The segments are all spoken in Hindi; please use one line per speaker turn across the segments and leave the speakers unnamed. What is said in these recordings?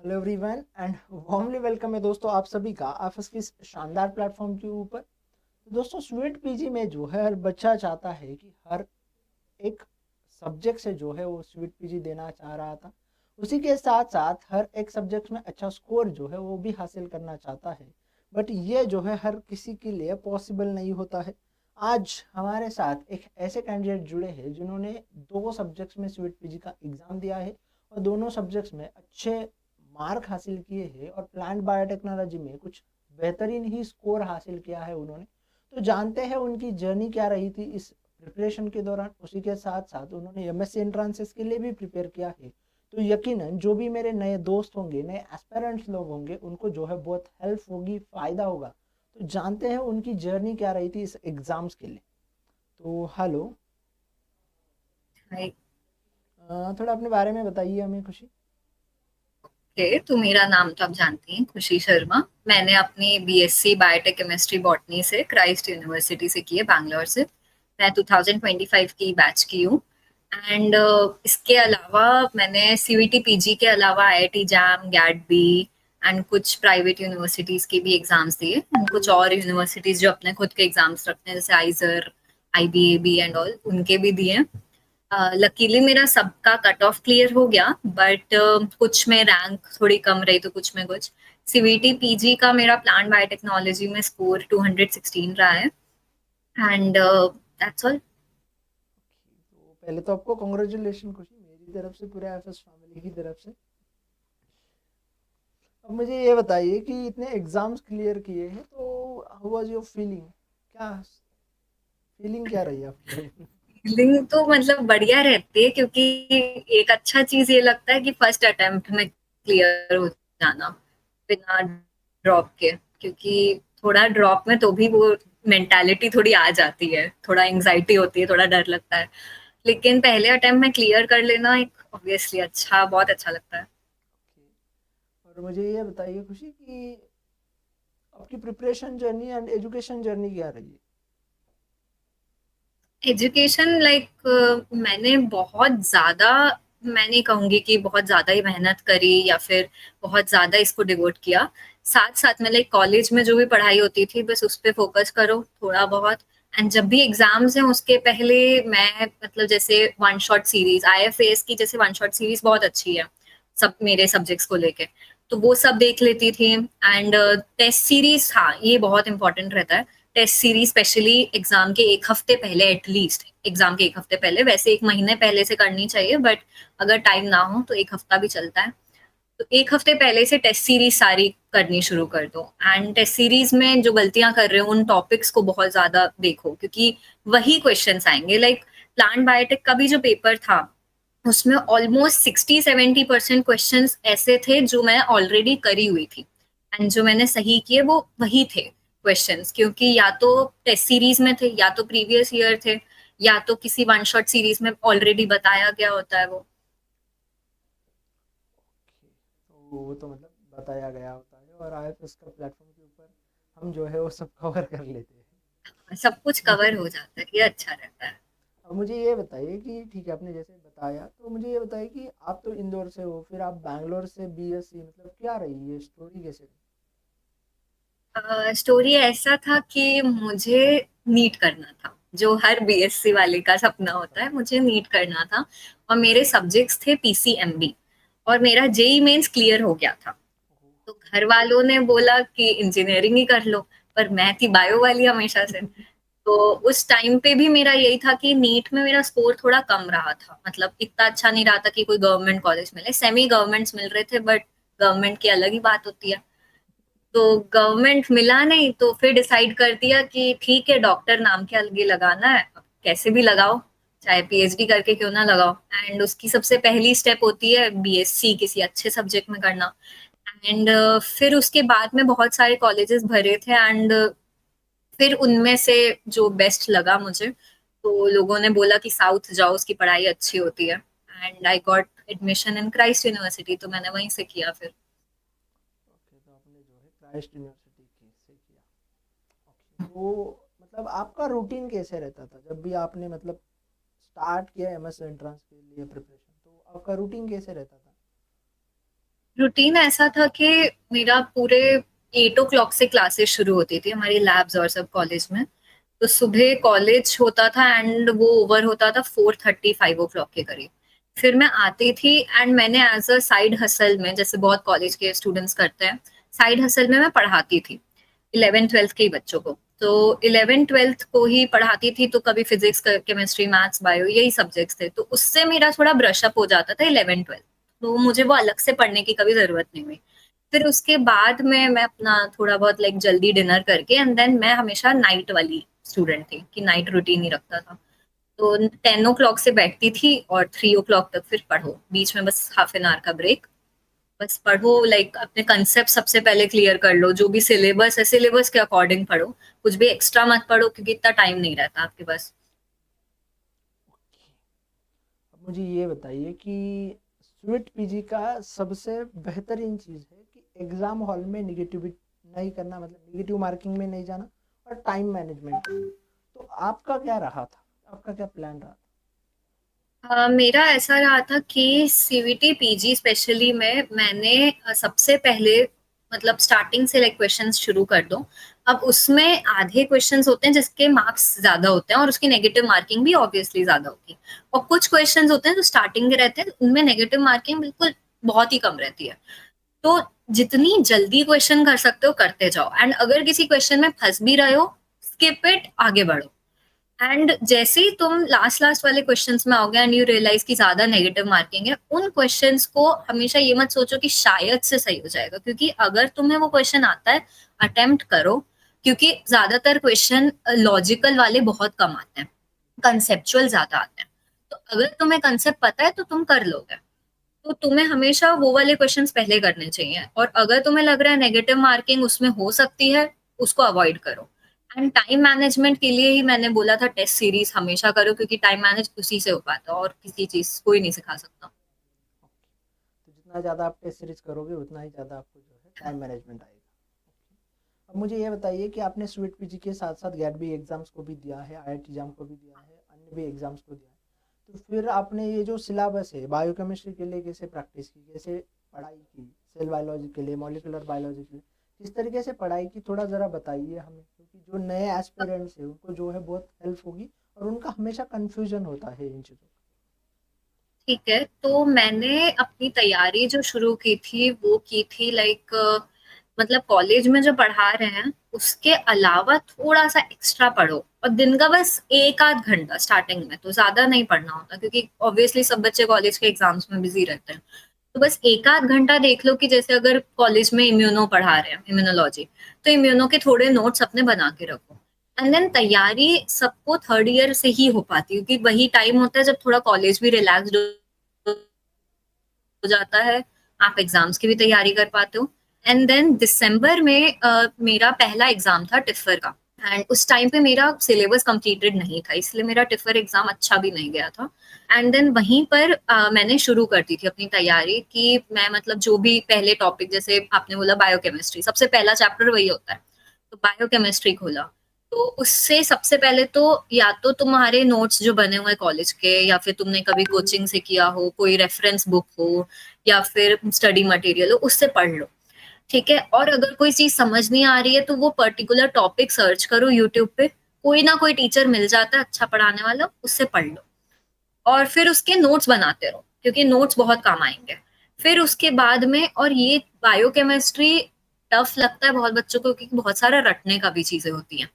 Hello everyone and warmly welcome है दोस्तों आप सभी का आपस की इस शानदार प्लेटफॉर्म के ऊपर। तो दोस्तों स्वीट पीजी में जो है हर बच्चा चाहता है कि हर एक सब्जेक्ट से जो है वो स्वीट पीजी देना चाह रहा था। उसी के साथ साथ हर एक सब्जेक्ट में अच्छा स्कोर जो है वो भी हासिल करना चाहता है। बट ये जो है हर किसी के लिए पॉसिबल नहीं होता है। आज हमारे साथ एक ऐसे कैंडिडेट जुड़े हैं जिन्होंने दो सब्जेक्ट्स में स्वीट पीजी का एग्ज़ाम दिया है और दोनों सब्जेक्ट्स में अच्छे मार्क हासिल किए हैं और प्लांट बायोटेक्नोलॉजी में कुछ बेहतरीन ही स्कोर हासिल किया है उन्होंने। तो जानते हैं उनकी जर्नी क्या रही थी इस प्रिपरेशन के दौरान। उसी के साथ साथ उन्होंने एमएससी एंट्रांसेस के लिए भी प्रिपेयर किया है। तो यकीनन जो भी मेरे नए दोस्त होंगे, नए एस्पिरेंट्स लोग होंगे, उनको जो है बहुत हेल्प होगी, फ़ायदा होगा। तो जानते हैं उनकी जर्नी क्या रही थी इस एग्ज़ाम्स के लिए। तो हेलो,
हाय।
थोड़ा अपने बारे में बताइए हमें, खुशी।
ओके, तो मेरा नाम तो आप जानती हैं, खुशी शर्मा। मैंने अपनी बीएससी बायोटेक केमिस्ट्री बॉटनी से क्राइस्ट यूनिवर्सिटी से की है, बैंगलोर से। मैं 2025 की बैच की हूँ। एंड इसके अलावा मैंने सीवीटी पीजी के अलावा IIT JAM, GAT B and कुछ प्राइवेट यूनिवर्सिटीज के भी एग्जाम्स दिए एंड कुछ और यूनिवर्सिटीज जो अपने खुद के एग्जाम्स रखते हैं, जैसे आइजर, आईबीएबी एंड ऑल, उनके भी दिए। लकीली मेरा सबका कट ऑफ क्लियर हो गया, बट कुछ में रैंक थोड़ी कम रही, तो कुछ में कुछ। सीवीटी पीजी का मेरा प्लांट बायोटेक्नोलॉजी में स्कोर 216 रहा है। And that's all.
तो पहले तो आपको कॉन्ग्रेचुलेशन खुशी, मेरी तरफ से, पूरे एफएस फैमिली की तरफ से। अब मुझे ये बताइए कि इतने एग्जाम्स क्लियर किए हैं तो हाउ वाज योर फीलिंग, क्या फीलिंग क्या रही आपकी लाइफ में?
फीलिंग तो मतलब बढ़िया रहती है, क्योंकि एक अच्छा चीज ये लगता है कि फर्स्ट अटेम्प्ट में क्लियर हो जाना बिना ड्रॉप के। क्योंकि थोड़ा ड्रॉप में तो भी वो मेंटालिटी थोड़ी आ जाती है, थोड़ा एंग्जाइटी होती है, थोड़ा डर लगता है। लेकिन पहले अटेम्प्ट में क्लियर कर लेना एक ऑब्वियसली अच्छा, बहुत अच्छा लगता है।
Okay. और मुझे ये बताइए खुशी कि आपकी preparation journey and education journey क्या रही है?
एजुकेशन मैंने बहुत ज्यादा, मैं नहीं कहूंगी कि बहुत ज्यादा ही मेहनत करी या फिर बहुत ज्यादा इसको डिवोट किया। साथ साथ में कॉलेज में जो भी पढ़ाई होती थी, बस उस पे फोकस करो थोड़ा बहुत। एंड जब भी एग्जाम्स हैं उसके पहले मैं मतलब जैसे वन शॉट सीरीज, आईएफएस की जैसे वन शॉट सीरीज बहुत अच्छी है सब मेरे सब्जेक्ट्स को लेके, तो वो सब देख लेती थी। एंड टेस्ट सीरीज, हाँ ये बहुत इंपॉर्टेंट रहता है। टेस्ट सीरीज स्पेशली एग्जाम के एक हफ्ते पहले, एटलीस्ट एग्जाम के एक हफ्ते पहले, वैसे एक महीने पहले से करनी चाहिए, बट अगर टाइम ना हो तो एक हफ्ता भी चलता है। तो एक हफ्ते पहले से टेस्ट सीरीज सारी करनी शुरू कर दो। एंड टेस्ट सीरीज में जो गलतियां कर रहे हो उन टॉपिक्स को बहुत ज्यादा देखो, क्योंकि वही क्वेश्चंस आएंगे। प्लांट बायोटेक का भी जो पेपर था, उसमें ऑलमोस्ट 60-70% क्वेश्चन ऐसे थे जो मैं ऑलरेडी करी हुई थी, एंड जो मैंने सही किए वो वही थे क्वेश्चंस, क्योंकि या तो टेस्ट सीरीज में थे, या तो प्रीवियस ईयर थे, या तो किसी वन शॉट सीरीज में ऑलरेडी बताया गया होता है वो।
Okay. तो वो तो मतलब बताया गया होता है और आईएफएस का प्लेटफॉर्म के ऊपर हम जो है वो सब कवर कर लेते हैं।
सब कुछ कवर हो जाता है, ये अच्छा रहता है।
अब मुझे ये बताइए कि ठीक है, आपने जैसे बताया, तो मुझे ये बताइए कि आप तो इंदौर से हो, फिर आप बैंगलोर से बीएससी, मतलब क्या रही है स्टोरी, कैसे रही?
स्टोरी ऐसा था कि मुझे नीट करना था, जो हर बीएससी वाले का सपना होता है, मुझे नीट करना था। और मेरे सब्जेक्ट्स थे पीसीएमबी, और मेरा जेई मेंस क्लियर हो गया था। तो घर वालों ने बोला कि इंजीनियरिंग ही कर लो, पर मैं थी बायो वाली हमेशा से। तो उस टाइम पे भी मेरा यही था कि नीट में मेरा स्कोर थोड़ा कम रहा था, मतलब इतना अच्छा नहीं रहा था कि कोई गवर्नमेंट कॉलेज मिले, सेमी गवर्नमेंट्स मिल रहे थे, बट गवर्नमेंट की अलग ही बात होती है। तो गवर्नमेंट मिला नहीं, तो फिर डिसाइड कर दिया कि ठीक है, डॉक्टर नाम के आगे लगाना है, अब कैसे भी लगाओ, चाहे पीएचडी करके क्यों ना लगाओ। एंड उसकी सबसे पहली स्टेप होती है बीएससी किसी अच्छे सब्जेक्ट में करना। एंड फिर उसके बाद में बहुत सारे कॉलेजेस भरे थे, एंड फिर उनमें से जो बेस्ट लगा मुझे, तो लोगों ने बोला कि साउथ जाओ, उसकी पढ़ाई अच्छी होती है। And I got admission in Christ university, तो मैंने वहीं से किया फिर।
ओके, तो आपने जो है क्राइस्ट यूनिवर्सिटी की से किया। ओके, तो मतलब आपका रूटीन कैसे रहता था जब भी आपने मतलब स्टार्ट किया एमएस एंट्रेंस के लिए प्रिपरेशन, तो आपका रूटीन कैसे रहता था?
रूटीन ऐसा था कि मेरा पूरे 8 o'clock से क्लासेस शुरू होती थी, हमारी लैब्स और सब कॉलेज में। तो सुबह कॉलेज होता था एंड वो ओवर होता था 4:30 5 o'clock के करीब। फिर मैं आती थी एंड मैंने एज अ साइड हसल में, जैसे बहुत कॉलेज के स्टूडेंट्स करते हैं, साइड हसल में मैं पढ़ाती थी 11th 12th के ही बच्चों को। तो 11th 12th को ही पढ़ाती थी, तो कभी फिजिक्स, केमिस्ट्री, मैथ्स, बायो यही सब्जेक्ट्स थे, तो उससे मेरा थोड़ा ब्रश अप हो जाता था 11th 12th। तो मुझे वो अलग से पढ़ने की कभी जरूरत नहीं हुई। फिर उसके बाद में मैं अपना थोड़ा बहुत लाइक जल्दी डिनर करके एंड देन मैं हमेशा नाइट वाली स्टूडेंट थी कि नाइट रूटीन ही रखता था। तो 10 o'clock से बैठती थी और 3 o'clock तक फिर पढ़ो, बीच में बस हाफ एन आवर का ब्रेक। बस पढ़ो, लाइक अपने कंसेप्ट सबसे पहले क्लियर कर लो, जो भी सिलेबस है सिलेबस के अकॉर्डिंग पढ़ो, कुछ भी एक्स्ट्रा मत पढ़ो क्योंकि इतना टाइम नहीं रहता आपके पास।
अब मुझे ये बताइए कि स्वीट पीजी का सबसे बेहतरीन चीज़ है कि एग्ज़ाम हॉल में निगेटिविटी नहीं करना, मतलब निगेटिव मार्किंग में नहीं जाना, और टाइम मैनेजमेंट करना। तो आपका क्या रहा था, आपका क्या प्लान रहा था?
मेरा ऐसा रहा था कि सीवीटी पीजी स्पेशली में मैंने सबसे पहले मतलब स्टार्टिंग से लाइक क्वेश्चंस शुरू कर दो। अब उसमें आधे क्वेश्चंस होते हैं जिसके मार्क्स ज्यादा होते हैं और उसकी नेगेटिव मार्किंग भी ऑब्वियसली ज्यादा होती है, और कुछ क्वेश्चंस होते हैं जो स्टार्टिंग के रहते हैं, उनमें नेगेटिव मार्किंग बिल्कुल बहुत ही कम रहती है। तो जितनी जल्दी क्वेश्चन कर सकते हो करते जाओ, एंड अगर किसी क्वेश्चन में फंस भी रहे हो, स्किप इट, आगे बढ़ो। एंड जैसे ही तुम लास्ट लास्ट वाले क्वेश्चंस में आओगे एंड यू रियलाइज की ज्यादा नेगेटिव मार्किंग है, उन क्वेश्चंस को हमेशा ये मत सोचो कि शायद से सही हो जाएगा, क्योंकि अगर तुम्हें वो क्वेश्चन आता है, अटेम्प्ट करो। क्योंकि ज्यादातर क्वेश्चन लॉजिकल वाले बहुत कम आते हैं, कंसेप्चुअल ज्यादा आते हैं। तो अगर तुम्हें कंसेप्ट पता है तो तुम कर लोगे। तो तुम्हें हमेशा वो वाले क्वेश्चंस पहले करने चाहिए, और अगर तुम्हें लग रहा है नेगेटिव मार्किंग उसमें हो सकती है, उसको अवॉइड करो। एंड टाइम मैनेजमेंट के लिए ही मैंने बोला था टेस्ट सीरीज हमेशा करो, क्योंकि टाइम मैनेज उसी से हो पाता है और किसी चीज कोई नहीं सिखा सकता।
तो जितना ज़्यादा आप टेस्ट सीरीज करोगे उतना ही ज़्यादा आपको जो है टाइम मैनेजमेंट आएगा। अब मुझे ये बताइए कि आपने स्वीट पीजी के साथ साथ गेट भी एग्जाम्स को भी दिया है, आईआईटी एग्जाम को भी दिया है, अन्य भी एग्जाम्स को दिया है। तो फिर आपने ये जो सिलेबस है बायोकेमिस्ट्री के लिए कैसे प्रैक्टिस की, कैसे पढ़ाई की, सेल बायोलॉजी के लिए, मॉलिकुलर बायोलॉजी के लिए किस तरीके से पढ़ाई की, थोड़ा ज़रा बताइए हमें, क्योंकि जो नए एस्पिरेंट्स हैं उनको जो है बहुत हेल्प होगी, और उनका हमेशा कन्फ्यूजन होता है इन चीज़ों
ठीक है, तो मैंने अपनी तैयारी जो शुरू की थी वो की थी लाइक मतलब कॉलेज में जो पढ़ा रहे हैं उसके अलावा थोड़ा सा एक्स्ट्रा पढ़ो, और दिन का बस एक आध घंटा स्टार्टिंग में, तो ज्यादा नहीं पढ़ना होता क्योंकि ऑब्वियसली सब बच्चे कॉलेज के एग्जाम्स में बिजी रहते हैं। तो बस एक आध घंटा देख लो कि जैसे अगर कॉलेज में इम्यूनो पढ़ा रहे हैं, इम्यूनोलॉजी, तो इम्यूनो के थोड़े नोट्स अपने बना के रखो। एंड देन तैयारी सबको थर्ड ईयर से ही हो पाती है, क्योंकि वही टाइम होता है जब थोड़ा कॉलेज भी रिलैक्स्ड हो जाता है, आप एग्जाम्स की भी तैयारी कर पाते हो। एंड देन दिसंबर में मेरा पहला एग्जाम था टिफर का, एंड उस टाइम पे मेरा सिलेबस कंप्लीटेड नहीं था, इसलिए मेरा टिफर एग्जाम अच्छा भी नहीं गया था। एंड देन वहीं पर मैंने शुरू कर दी थी अपनी तैयारी कि मैं मतलब जो भी पहले टॉपिक, जैसे आपने बोला बायोकेमिस्ट्री, सबसे पहला चैप्टर वही होता है, तो बायोकेमिस्ट्री खोला। तो उससे सबसे पहले तो या तो तुम्हारे नोट्स जो बने हुए कॉलेज के, या फिर तुमने कभी कोचिंग से किया हो, कोई रेफरेंस बुक हो, या फिर स्टडी मटेरियल हो, उससे पढ़ लो। ठीक है, और अगर कोई चीज समझ नहीं आ रही है तो वो पर्टिकुलर टॉपिक सर्च करो यूट्यूब पे, कोई ना कोई टीचर मिल जाता है अच्छा पढ़ाने वाला, उससे पढ़ लो। और फिर उसके नोट्स बनाते रहो क्योंकि नोट्स बहुत काम आएंगे। फिर उसके बाद में, और ये बायोकेमिस्ट्री टफ लगता है बहुत बच्चों को क्योंकि बहुत सारा रटने का भी चीजें होती हैं,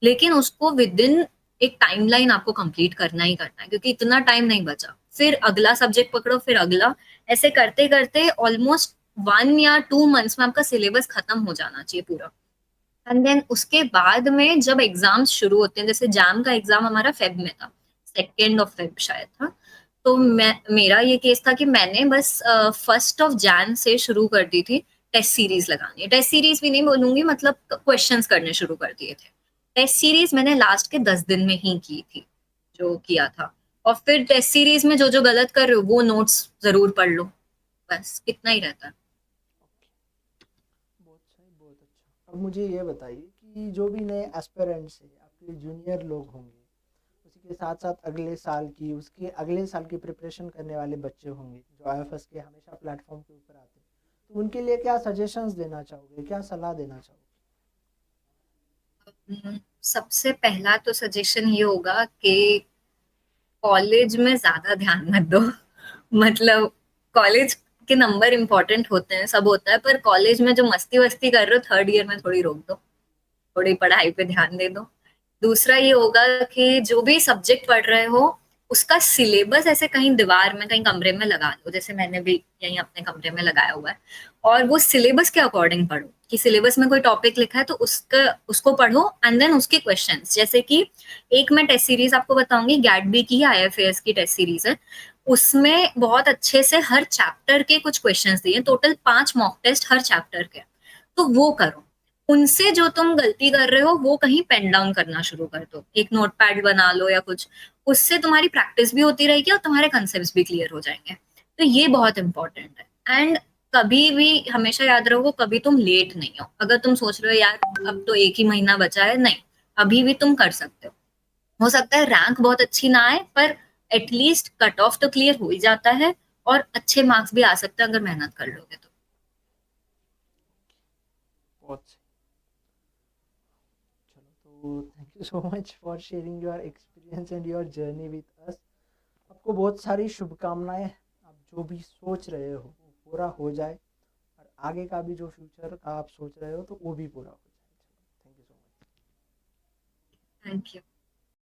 लेकिन उसको विद इन एक टाइमलाइन आपको कंप्लीट करना ही करना है, क्योंकि इतना टाइम नहीं बचा। फिर अगला सब्जेक्ट पकड़ो, फिर अगला, ऐसे करते करते ऑलमोस्ट 1 या 2 मंथ्स में आपका सिलेबस खत्म हो जाना चाहिए पूरा। एंड देन उसके बाद में जब एग्जाम्स शुरू होते हैं, जैसे जैम का एग्जाम हमारा फेब में था, 2 फेब शायद था। तो मेरा ये केस था कि मैंने बस 1 Jan से शुरू कर दी थी टेस्ट सीरीज लगानी। टेस्ट सीरीज भी नहीं बोलूंगी, मतलब क्वेश्चंस करने शुरू कर दिए थे। टेस्ट सीरीज मैंने लास्ट के 10 दिन में ही की थी, जो किया था। और फिर टेस्ट सीरीज में जो जो गलत कर रहे हो वो नोट्स जरूर पढ़ लो, बस इतना ही रहता है।
का। बहुत सही, बहुत अच्छा। अब मुझे ये बताइए कि जो भी नए एस्पिरेंट्स हैं, आपके जूनियर लोग होंगे, उसी के साथ साथ अगले साल की, उसके अगले साल की प्रिपरेशन करने वाले बच्चे होंगे जो आईएफएस के हमेशा प्लेटफॉर्म के ऊपर आते हैं, तो उनके लिए क्या सजेशंस देना चाहोगे, क्या सलाह देना चाहोगे?
सबसे पहला तो सजेशन ये होगा कि कॉलेज में ज्यादा ध्यान मत दो। मतलब कॉलेज के नंबर इम्पोर्टेंट होते हैं, सब होता है, पर कॉलेज में जो मस्ती वस्ती कर रहे हो थर्ड ईयर में थोड़ी रोक दो, थोड़ी पढ़ाई पे ध्यान दे दो। दूसरा ये होगा कि जो भी सब्जेक्ट पढ़ रहे हो उसका सिलेबस ऐसे कहीं दीवार में कहीं कमरे में लगा लो, जैसे मैंने भी यहीं अपने कमरे में लगाया हुआ है। और वो सिलेबस के अकॉर्डिंग पढ़ो कि सिलेबस में कोई टॉपिक लिखा है तो उसका उसको पढ़ो एंड देन उसके क्वेश्चंस। जैसे कि एक मैं टेस्ट सीरीज आपको बताऊंगी, गैटबी की आईएफएस की टेस्ट सीरीज है, उसमें बहुत अच्छे से हर चैप्टर के कुछ क्वेश्चंस दिए, टोटल 5 मॉक टेस्ट हर चैप्टर के। तो वो करो, उनसे जो तुम गलती कर रहे हो वो कहीं पेन डाउन करना शुरू कर दो, एक नोटपैड बना लो या कुछ, उससे तुम्हारी प्रैक्टिस भी होती रहेगी और तुम्हारे कंसेप्ट भी क्लियर हो जाएंगे। तो ये बहुत इंपॉर्टेंट है। एंड कभी भी हमेशा याद रखो, कभी तुम लेट नहीं हो। अगर तुम सोच रहे हो यार अब तो एक ही महीना बचा है, नहीं, अभी भी तुम कर सकते हो सकता है रैंक बहुत अच्छी ना आए पर एटलीस्ट कट ऑफ तो क्लियर हो ही जाता है, और अच्छे मार्क्स भी आ सकते हैं अगर मेहनत कर लोगे तो।
बहुत सही। चलो, तो thank you so much for sharing your experience and your journey with us. आपको बहुत सारी शुभकामनाएं। आप जो भी सोच रहे हो वो पूरा हो जाए, और आगे का भी जो फ्यूचर का आप सोच रहे हो तो वो भी पूरा हो जाए। Thank you so much.
Thank you.